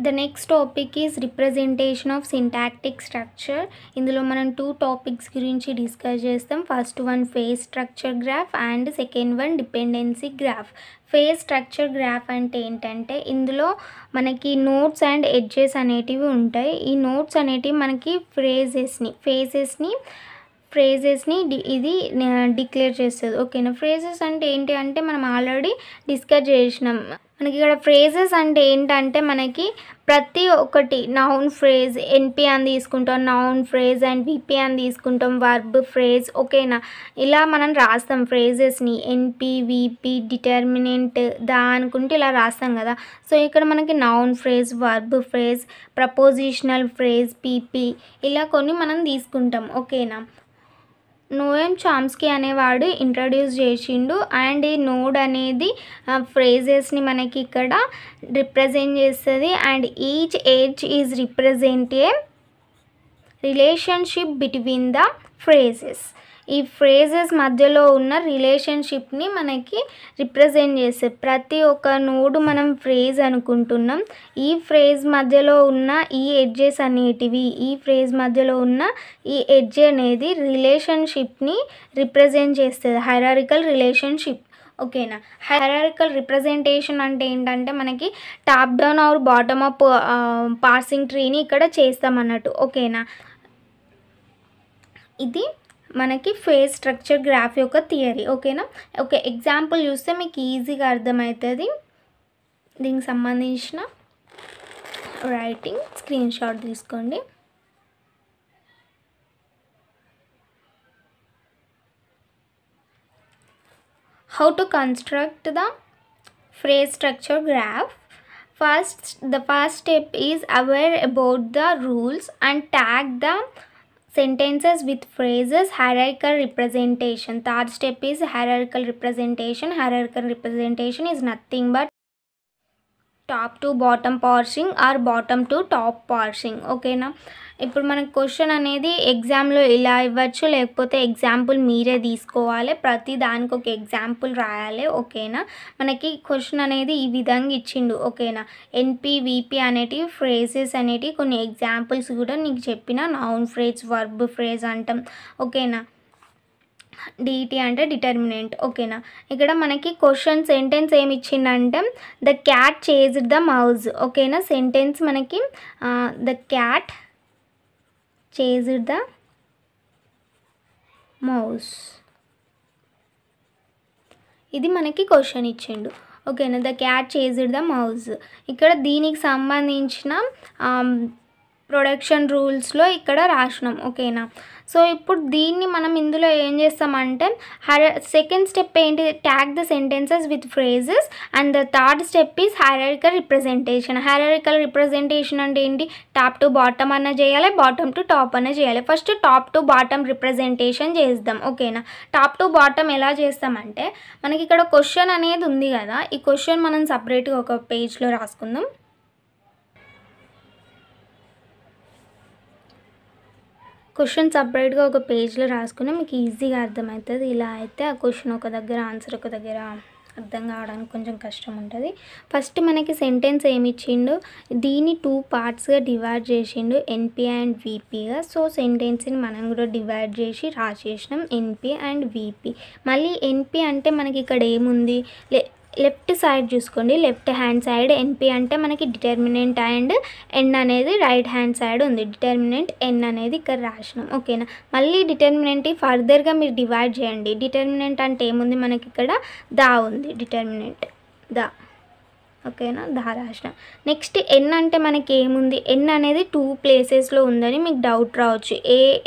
The next topic is representation of syntactic structure. ఇందులో మనం 2 topics గురించి డిస్కస్ చేస్తాం. First one phase structure graph and second one dependency graph. Phase structure graph అంటే ఏంటంటే ఇందులో మనకి నోట్స్ అండ్ ఎడ్జెస్ అనేటివి ఉంటాయి. ఈ నోట్స్ అనేటివి మనకి ఫ్రేజెస్ని ఇది డిక్లేర్ చేస్తుంది. ఓకేనా. ఫ్రేజెస్ అంటే ఏంటి అంటే మనం ఆల్రెడీ డిస్కస్ చేసినాం. మనకి ఇక్కడ ఫ్రేజెస్ అంటే ఏంటంటే మనకి ప్రతి ఒక్కటి నౌన్ ఫ్రేజ్ ఎన్పి అని తీసుకుంటాం, నౌన్ ఫ్రేజ్ అండ్ విపి అని తీసుకుంటాం, వర్బ్ ఫ్రేజ్. ఓకేనా. ఇలా మనం రాస్తాం ఫ్రేజెస్ని ఎన్పి విపి డిటర్మినెంట్ అనుకుంటే ఇలా రాస్తాం కదా. సో ఇక్కడ మనకి noun phrase, verb phrase, prepositional phrase, PP ఇలా కొన్ని మనం తీసుకుంటాం. ఓకేనా. నోయమ్ చామ్స్కీ అనేవాడు ఇంట్రడ్యూస్ చేసిండు. అండ్ ఈ నోడ్ అనేది ఫ్రేజెస్ని మనకి ఇక్కడ రిప్రజెంట్ చేస్తుంది. And each edge is represent a relationship between the phrases. ఈ ఫ్రేజెస్ మధ్యలో ఉన్న రిలేషన్షిప్ని మనకి రిప్రజెంట్ చేస్తుంది. ప్రతి ఒక్క నోడు మనం ఫ్రేజ్ అనుకుంటున్నాం. ఈ ఫ్రేజ్ మధ్యలో ఉన్న ఈ ఎడ్జెస్ అనేటివి, ఈ ఫ్రేజ్ మధ్యలో ఉన్న ఈ ఎడ్జ్ అనేది రిలేషన్షిప్ని రిప్రజెంట్ చేస్తుంది, హైరారికల్ రిలేషన్షిప్. ఓకేనా. హైరారికల్ రిప్రజెంటేషన్ అంటే ఏంటంటే మనకి top down or bottom up parsing ట్రీని ఇక్కడ చేస్తామన్నట్టు. ఓకేనా. ఇది మనకి ఫేజ్ స్ట్రక్చర్ గ్రాఫ్ యొక్క థియరీ. ఓకేనా. ఓకే, ఎగ్జాంపుల్ చూస్తే మీకు ఈజీగా అర్థమవుతుంది. దీనికి సంబంధించిన రైటింగ్ స్క్రీన్ షాట్ తీసుకోండి. How to construct the phrase structure graph. The first step is aware about the rules and tag the sentences with phrases. Hierarchical representation. Third step is hierarchical representation. Hierarchical representation is nothing but top to bottom parsing or bottom to top parsing. ఓకేనా. ఇప్పుడు మనకు question అనేది ఎగ్జామ్లో ఇలా ఇవ్వచ్చు, లేకపోతే example మీరే తీసుకోవాలి. ప్రతి దానికి ఒక ఎగ్జాంపుల్ రాయాలి. ఓకేనా. మనకి క్వశ్చన్ అనేది ఈ విధంగా ఇచ్చిండు. ఓకేనా. ఎన్పి విపి అనేటివి ఫ్రేజెస్ అనేటివి కొన్ని ఎగ్జాంపుల్స్ కూడా నీకు చెప్పిన. నౌన్ ఫ్రేజ్, వర్బ్ ఫ్రేజ్ అంటాం. ఓకేనా. డిటి అంటే డిటర్మినెంట్. ఓకేనా. ఇక్కడ మనకి క్వశ్చన్ సెంటెన్స్ ఏమి ఇచ్చిందంటే the cat chased the mouse. ఓకేనా. సెంటెన్స్ మనకి the cat chased the mouse, ఇది మనకి క్వశ్చన్ ఇచ్చిండు. ఓకేనా. The cat chased the mouse. ఇక్కడ దీనికి సంబంధించిన ప్రొడక్షన్ రూల్స్లో ఇక్కడ రాసినాం. ఓకేనా. సో ఇప్పుడు దీన్ని మనం ఇందులో ఏం చేస్తామంటే సెకండ్ స్టెప్ ఏంటి, tag the sentences with phrases. And the third step is hierarchical representation. Hierarchical representation అంటే ఏంటి, టాప్ టు బాటమ్ అన్న చేయాలి, బాటమ్ టు టాప్ అన్న చేయాలి. First top to bottom representation చేద్దాం. ఓకేనా. టాప్ టు బాటమ్ ఎలా చేస్తామంటే మనకి ఇక్కడ క్వశ్చన్ అనేది ఉంది కదా, ఈ క్వశ్చన్ మనం సపరేట్గా ఒక పేజ్లో రాసుకుందాం. క్వశ్చన్ సపరేట్గా ఒక పేజ్లో రాసుకుని మీకు ఈజీగా అర్థమవుతుంది. ఇలా అయితే ఆ క్వశ్చన్ ఒక దగ్గర, ఆన్సర్ ఒక దగ్గర అర్థం కావడానికి కొంచెం కష్టం ఉంటుంది. ఫస్ట్ మనకి సెంటెన్స్ ఏమి ఇచ్చిండు, దీన్ని 2 పార్ట్స్గా డివైడ్ చేసిండు, ఎన్పి అండ్ విపిగా. సో సెంటెన్స్ని మనం కూడా డివైడ్ చేసి రాసేసినాం, ఎన్పి అండ్ విపి. మళ్ళీ ఎన్పి అంటే మనకి ఇక్కడ ఏముంది, లెఫ్ట్ సైడ్ చూసుకోండి, లెఫ్ట్ హ్యాండ్ సైడ్ ఎన్పి అంటే మనకి డిటర్మినెంట్ అండ్ ఎన్ అనేది రైట్ హ్యాండ్ సైడ్ ఉంది. డిటర్మినెంట్ ఎన్ అనేది ఇక్కడ రాసినాం. ఓకేనా. మళ్ళీ డిటర్మినెంట్ ఫర్దర్గా మీరు డివైడ్ చేయండి. డిటర్మినెంట్ అంటే ఏముంది మనకి ఇక్కడ దా ఉంది, డిటర్మినెంట్ దా. ఓకేనా. దా రాసిన. నెక్స్ట్ ఎన్ అంటే మనకి ఏముంది, ఎన్ అనేది 2 ప్లేసెస్లో ఉందని మీకు డౌట్ రావచ్చు,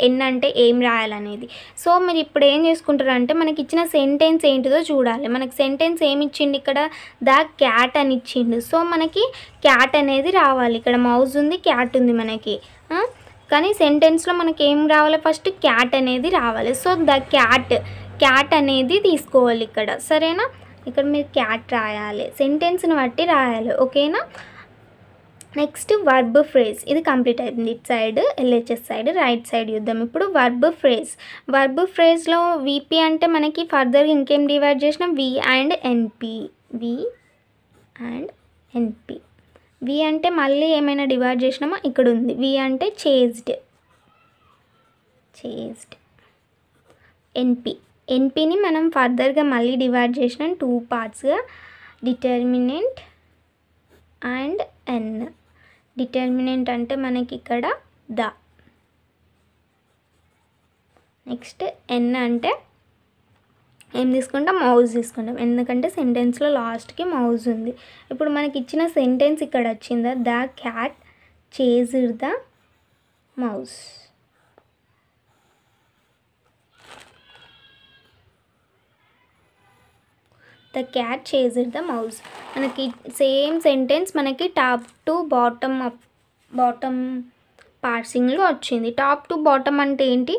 ఎన్ అంటే ఏం రాయాలనేది. సో మీరు ఇప్పుడు ఏం చేసుకుంటారు అంటే మనకి ఇచ్చిన సెంటెన్స్ ఏంటిదో చూడాలి. మనకి సెంటెన్స్ ఏమి ఇచ్చిండు ఇక్కడ, ద క్యాట్ అని ఇచ్చిండు. సో మనకి క్యాట్ అనేది రావాలి. ఇక్కడ మౌజ్ ఉంది, క్యాట్ ఉంది మనకి, కానీ సెంటెన్స్లో మనకి ఏం రావాలి, ఫస్ట్ క్యాట్ అనేది రావాలి. సో ద క్యాట్ అనేది తీసుకోవాలి ఇక్కడ. సరేనా. ఇక్కడ మీరు క్యాట్ రాయాలి, సెంటెన్స్ని బట్టి రాయాలి. ఓకేనా. నెక్స్ట్ వర్బ్ ఫ్రేజ్, ఇది కంప్లీట్ అయింది. It side LHS side, right side చూద్దాం. ఇప్పుడు వర్బ్ ఫ్రేజ్లో విపి అంటే మనకి ఫర్దర్గా ఇంకేం డివైడ్ చేసినాం, వి అండ్ ఎన్పి. వి అంటే మళ్ళీ ఏమైనా డివైడ్ చేసినామా, ఇక్కడ ఉంది. వి అంటే చేజ్డ్. ఎన్పిని మనం ఫర్దర్గా మళ్ళీ డివైడ్ చేసినాం 2 పార్ట్స్గా, డిటర్మినెంట్ అండ్ ఎన్. డిటర్మినెంట్ అంటే మనకి ఇక్కడ ద. నెక్స్ట్ ఎన్ అంటే ఏం తీసుకుంటాం, మౌజ్ తీసుకుంటాం, ఎందుకంటే సెంటెన్స్లో లాస్ట్కి మౌజ్ ఉంది. ఇప్పుడు మనకి ఇచ్చిన సెంటెన్స్ ఇక్కడ వచ్చిందా, the cat chased the మౌజ్. The cat chased the మౌజ్. మనకి సేమ్ సెంటెన్స్ మనకి టాప్ టు బాటమ్ పార్సింగ్లో వచ్చింది. టాప్ టు బాటమ్ అంటే ఏంటి,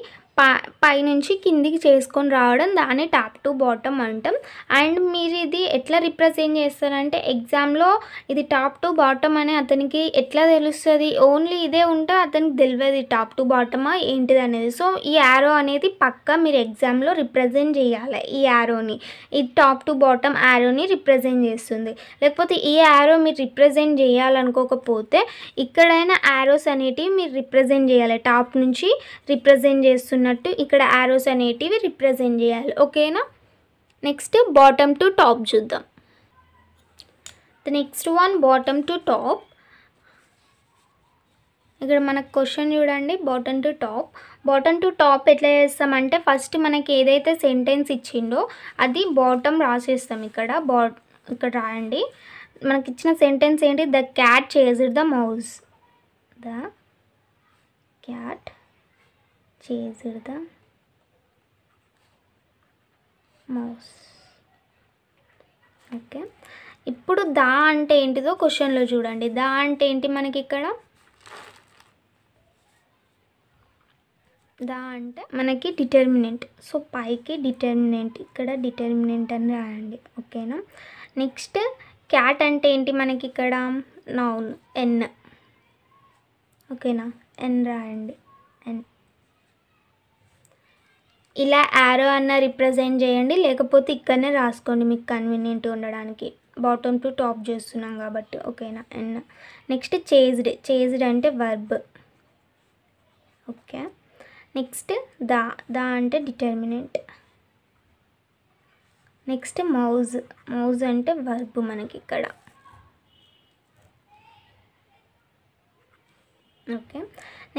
పై నుంచి కిందికి చేసుకొని రావడం, దాన్ని టాప్ టు బాటమ్ అంటాం. అండ్ మీరు ఇది ఎట్లా రిప్రజెంట్ చేస్తారంటే ఎగ్జామ్లో ఇది టాప్ టు బాటమ్ అని అతనికి ఎట్లా తెలుస్తుంది, ఓన్లీ ఇదే ఉంటే అతనికి తెలియదు టాప్ టు బాటమా ఏంటిది అనేది. సో ఈ యారో అనేది పక్కా మీరు ఎగ్జామ్లో రిప్రజెంట్ చేయాలి. ఈ యారోని, ఈ టాప్ టు బాటమ్ యారోని రిప్రజెంట్ చేస్తుంది. లేకపోతే ఈ యారో మీరు రిప్రజెంట్ చేయాలనుకోకపోతే ఇక్కడైనా యారోస్ అనేటివి మీరు రిప్రజెంట్ చేయాలి. టాప్ నుంచి రిప్రజెంట్ చేస్తున్నట్టు ఇక్కడ యారోస్ అనేటివి రిప్రజెంట్ చేయాలి. ఓకేనా. నెక్స్ట్ బాటమ్ టు టాప్ చూద్దాం. The next one bottom to top. ఇక్కడ మనకు క్వశ్చన్ చూడండి, bottom to top. Bottom to top ఎట్లా చేస్తామంటే ఫస్ట్ మనకి ఏదైతే సెంటెన్స్ ఇచ్చిండో అది బాటమ్ రాసేస్తాం. ఇక్కడ రాయండి. మనకి ఇచ్చిన సెంటెన్స్ ఏంటి, the cat chased the మౌజ్. The cat chased the mouse. Okay. ఇప్పుడు దా అంటే ఏంటిదో క్వశ్చన్లో చూడండి. దా అంటే ఏంటి మనకి ఇక్కడ, దా అంటే మనకి డిటర్మినెంట్. సో పైకి డిటర్మినెంట్, ఇక్కడ డిటర్మినెంట్ అని రాయండి. ఓకేనా. నెక్స్ట్ క్యాట్ అంటే ఏంటి మనకి ఇక్కడ, నౌన్, ఎన్. ఓకేనా, ఎన్ రాయండి, ఎన్. ఇలా యారో అన్న రిప్రజెంట్ చేయండి, లేకపోతే ఇక్కడనే రాసుకోండి మీకు కన్వీనియంట్ ఉండడానికి, బాటమ్ టు టాప్ చేస్తున్నాం కాబట్టి. ఓకేనా, ఎన్. నెక్స్ట్ చేజ్డ్ అంటే వర్బ్. ఓకే. నెక్స్ట్ దా అంటే డిటర్మినెంట్. నెక్స్ట్ మౌజ్ అంటే వర్బ్ మనకి ఇక్కడ. ఓకే.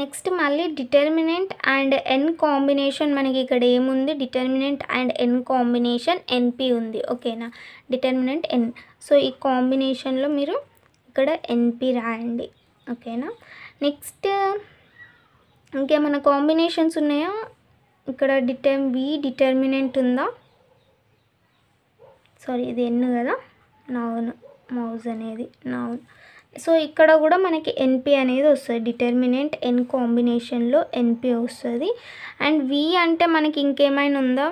నెక్స్ట్ మళ్ళీ డిటర్మినెంట్ అండ్ ఎన్ కాంబినేషన్ మనకి ఇక్కడ ఏముంది, డిటర్మినెంట్ అండ్ ఎన్ కాంబినేషన్ ఎన్పి ఉంది. ఓకేనా, డిటర్మినెంట్ ఎన్. సో ఈ కాంబినేషన్లో మీరు ఇక్కడ ఎన్పి రాయండి. ఓకేనా. నెక్స్ట్ ఇంకేమైనా కాంబినేషన్స్ ఉన్నాయా, ఇక్కడ డిటర్మినెంట్ ఉందా, సారీ ఇది ఎన్ కదా, నౌన్, మౌజ్ అనేది నౌన్. సో ఇక్కడ కూడా మనకి ఎన్పి అనేది వస్తుంది, డిటర్మినెంట్ ఎన్ కాంబినేషన్లో ఎన్పి వస్తుంది. అండ్ వి అంటే మనకి ఇంకేమైనా ఉందా,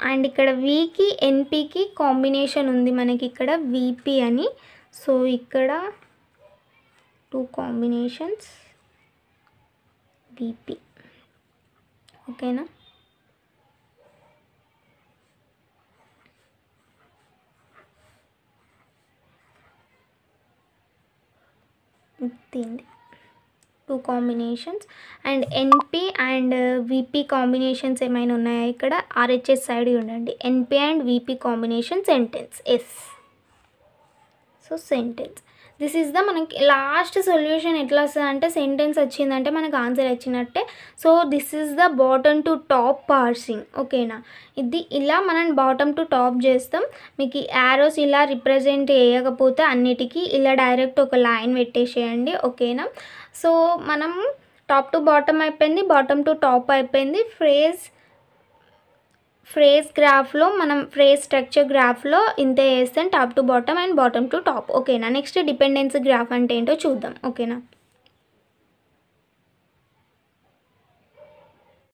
అండ్ ఇక్కడ వికి ఎన్పికి కాంబినేషన్ ఉంది మనకి ఇక్కడ విపి అని. సో ఇక్కడ 2 కాంబినేషన్స్ విపి. ఓకేనా. దీన్ని 2 combinations. And NP and VP combinations ఏమైనా ఉన్నాయా ఇక్కడ, ఆర్హెచ్ఎస్ సైడ్ ఉండండి. NP and VP combination sentence, S. So sentence, this is the మనకి లాస్ట్ సొల్యూషన్. ఎట్లా వస్తుంది అంటే సెంటెన్స్ వచ్చిందంటే మనకు ఆన్సర్ వచ్చినట్టే. So this is the bottom to top parsing. ఓకేనా, ఇది ఇలా మనం బాటమ్ టు టాప్ చేస్తాం. మీకు యారోస్ ఇలా రిప్రజెంట్ చేయకపోతే అన్నిటికీ ఇలా డైరెక్ట్ ఒక లైన్ పెట్టేసేయండి. ఓకేనా. సో మనం టాప్ టు బాటమ్ అయిపోయింది, బాటమ్ టు టాప్ అయిపోయింది. ఫ్రేజ్ గ్రాఫ్లో మనం ఫ్రేజ్ స్ట్రక్చర్ గ్రాఫ్లో ఇంతే వేస్తాం, top to bottom and bottom to top. ఓకేనా. నెక్స్ట్ డిపెండెన్సీ గ్రాఫ్ అంటే ఏంటో చూద్దాం. ఓకేనా.